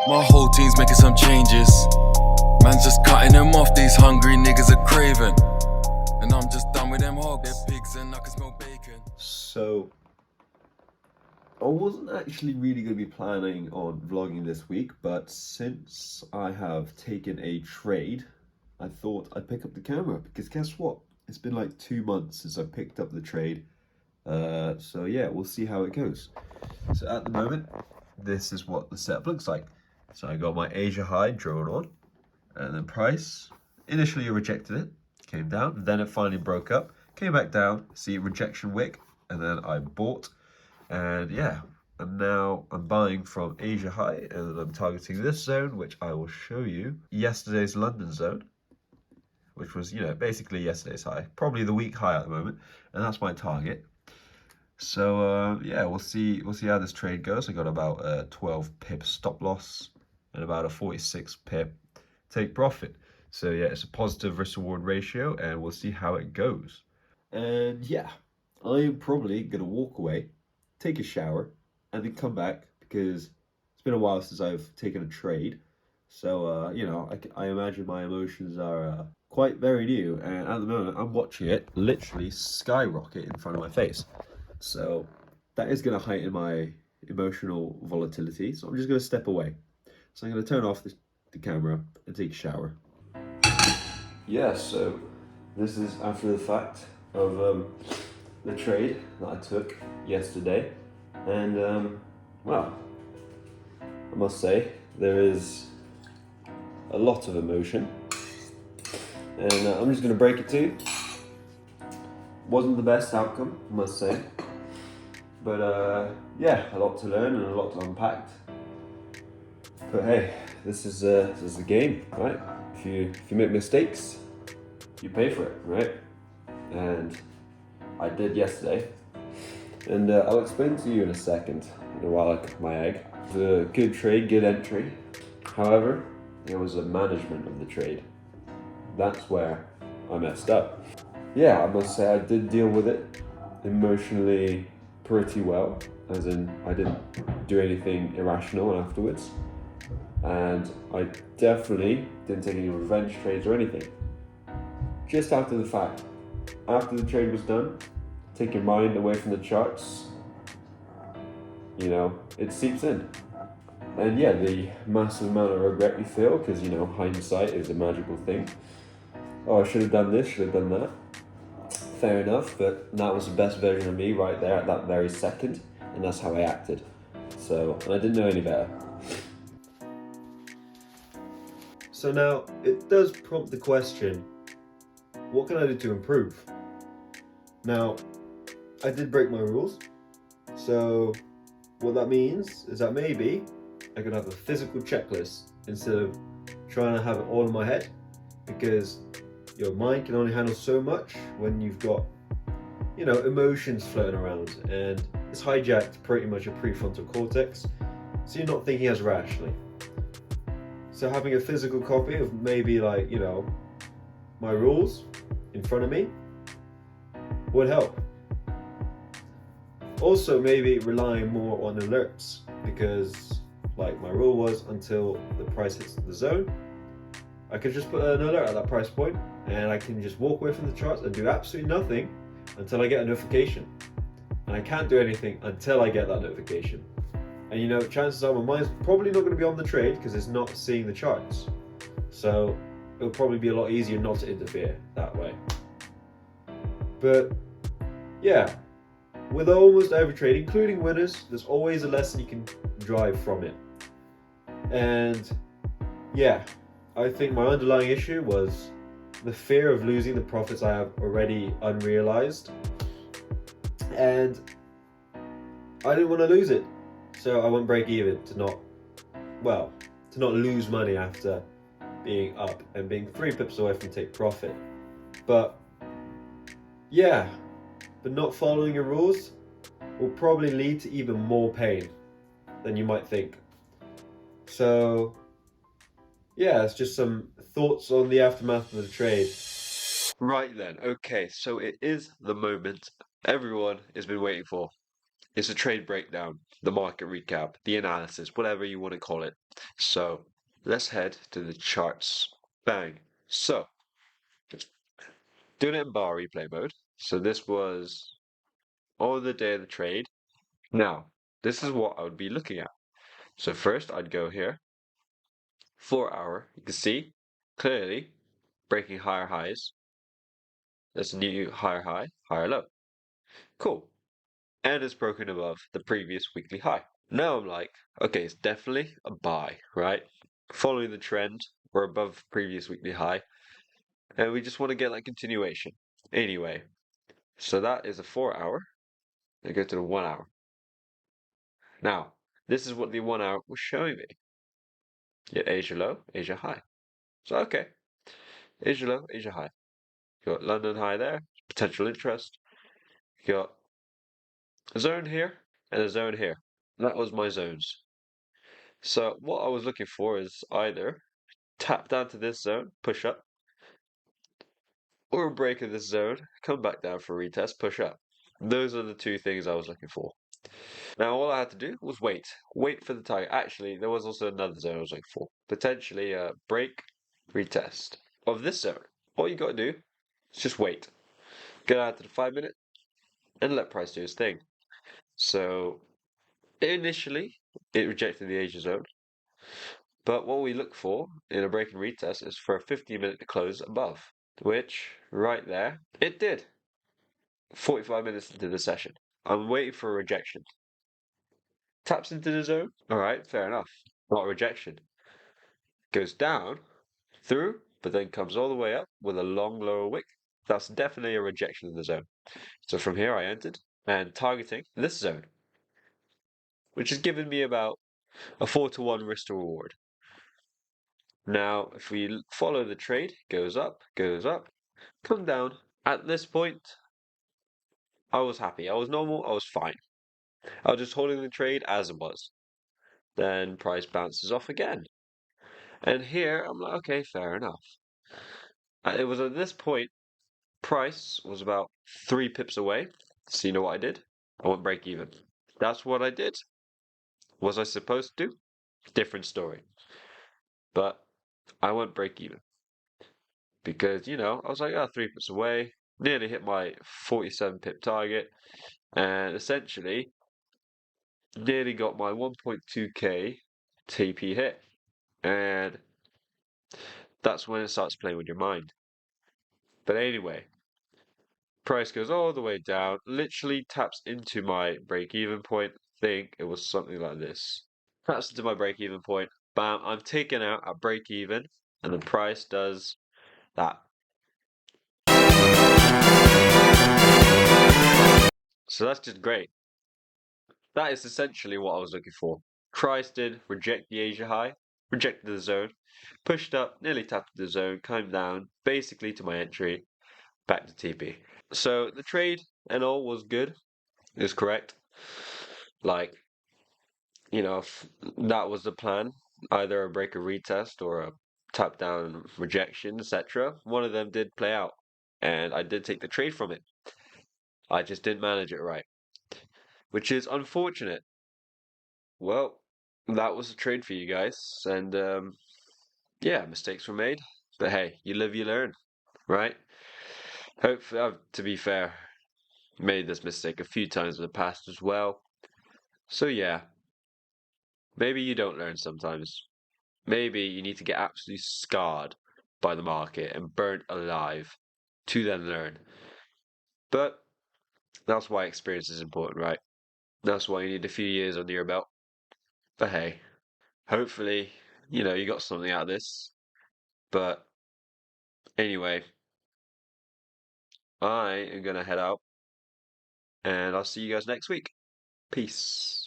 My whole team's making some changes. Man's just cutting them off, these hungry niggas are craving. And I'm just done with them hogs. They're pigs and I can smell bacon. So, I wasn't actually really going to be planning on vlogging this week, but since I have taken a trade, I thought I'd pick up the camera, because guess what? It's been like 2 months since I picked up the trade. So yeah, we'll see how it goes. So at the moment, this is what the setup looks like. So I got my Asia High drone on, and then price. Initially I rejected it, came down, then it finally broke up, came back down, see rejection wick, and then I bought, and yeah, and now I'm buying from Asia High, and I'm targeting this zone, which I will show you, yesterday's London zone, which was, you know, basically yesterday's high, probably the week high at the moment, and that's my target. So yeah, we'll see how this trade goes. I got about a 12 pip stop loss and about a 46 pip take profit. So yeah, it's a positive risk reward ratio, and we'll see how it goes. And yeah, I'm probably gonna walk away, take a shower, and then come back, because it's been a while since I've taken a trade. So you know, I imagine my emotions are quite very new, and at the moment I'm watching it literally skyrocket in front of my face. So that is going to heighten my emotional volatility. So I'm just going to step away. So I'm going to turn off the camera and take a shower. Yeah, so this is after the fact of the trade that I took yesterday. And well, I must say there is a lot of emotion. And I'm just going to break it to you. Wasn't the best outcome, I must say. But yeah, a lot to learn and a lot to unpack. But hey, this is the game, right? If you make mistakes, you pay for it, right? And I did yesterday, and I'll explain to you in a second. While I cook my egg, it's a good trade, good entry. However, it was a management of the trade. That's where I messed up. Yeah, I must say I did deal with it emotionally pretty well, as in I didn't do anything irrational afterwards, and I definitely didn't take any revenge trades or anything. Just after the fact, after the trade was done, take your mind away from the charts, you know, it seeps in. And yeah, the massive amount of regret you feel, because, you know, hindsight is a magical thing. Oh, I should have done this, should have done that. Fair enough, but that was the best version of me right there at that very second, and that's how I acted. So, and I didn't know any better. So now, it does prompt the question, what can I do to improve? Now, I did break my rules, so what that means is that maybe I could have a physical checklist instead of trying to have it all in my head, because your mind can only handle so much when you've got, you know, emotions floating around, and it's hijacked pretty much your prefrontal cortex, so you're not thinking as rationally. So having a physical copy of maybe, like, you know, my rules in front of me would help. Also, maybe relying more on alerts, because like my rule was, until the price hits the zone, I could just put an alert at that price point, and I can just walk away from the charts and do absolutely nothing until I get a notification. And I can't do anything until I get that notification. And you know, chances are my mind's probably not going to be on the trade because it's not seeing the charts. So it'll probably be a lot easier not to interfere that way. But yeah, with almost every trade, including winners, there's always a lesson you can drive from it. And yeah, I think my underlying issue was the fear of losing the profits I have already unrealized, and I didn't want to lose it, so I went break even to not lose money after being up and being 3 pips away from take profit. But yeah, but not following your rules will probably lead to even more pain than you might think. So yeah, it's just some thoughts on the aftermath of the trade. Right then, okay, so it is the moment everyone has been waiting for. It's a trade breakdown, the market recap, the analysis, whatever you want to call it. So let's head to the charts. Bang. So doing it in bar replay mode. So this was on the day of the trade. Now, this is what I would be looking at. So first I'd go here, 4 hour. You can see clearly breaking higher highs. That's a new higher high, higher low. Cool. And it's broken above the previous weekly high. Now I'm like, okay, it's definitely a buy, right? Following the trend, we're above previous weekly high, and we just want to get that continuation. Anyway, so that is a 4 hour. I go to the 1 hour. Now, this is what the 1 hour was showing me. Yeah, Asia low, Asia high. So okay, Asia low, Asia high. Got London high there, potential interest. Got a zone here and a zone here. That was my zones. So what I was looking for is either tap down to this zone, push up, or a break of this zone, come back down for a retest, push up. Those are the two things I was looking for. Now all I had to do was wait for the target. Actually, there was also another zone I was looking for. Potentially a break, retest of this zone. All you got to do is just wait. Get out to the 5 minute and let price do its thing. So initially, it rejected the Asia zone. But what we look for in a break and retest is for a 15-minute to close above, which right there, it did. 45 minutes into the session. I'm waiting for a rejection. Taps into the zone. All right, fair enough. Not a rejection. Goes down, through, but then comes all the way up with a long lower wick. That's definitely a rejection in the zone. So from here I entered and targeting this zone, which has given me about a 4-to-1 risk to reward. Now, if we follow the trade, goes up, come down. At this point, I was happy. I was normal, I was fine. I was just holding the trade as it was. Then price bounces off again. And here, I'm like, okay, fair enough. It was at this point, price was about 3 pips away. So you know what I did? I went break even. That's what I did. Was I supposed to? Different story. But I went break even. Because, I was like, 3 pips away. Nearly hit my 47 pip target. And essentially, nearly got my 1.2k TP hit. And that's when it starts playing with your mind. But anyway, price goes all the way down, literally taps into my break-even point. Think it was something like this. Taps into my break-even point. Bam, I'm taken out at break-even, and the price does that. So that's just great. That is essentially what I was looking for. Price did reject the Asia high, rejected the zone, pushed up, nearly tapped the zone, came down, basically to my entry, back to TP. So the trade and all was good. It was correct. Like, if that was the plan, either a break a retest or a tap down rejection, etc. One of them did play out, and I did take the trade from it. I just didn't manage it right, which is unfortunate. Well, that was a trade for you guys, and yeah, mistakes were made, but hey, you live, you learn, right? Hopefully, to be fair, made this mistake a few times in the past as well. So yeah, maybe you don't learn sometimes. Maybe you need to get absolutely scarred by the market and burnt alive to then learn. But that's why experience is important, right? That's why you need a few years under your belt. But hey, hopefully, you got something out of this. But anyway, I am going to head out and I'll see you guys next week. Peace.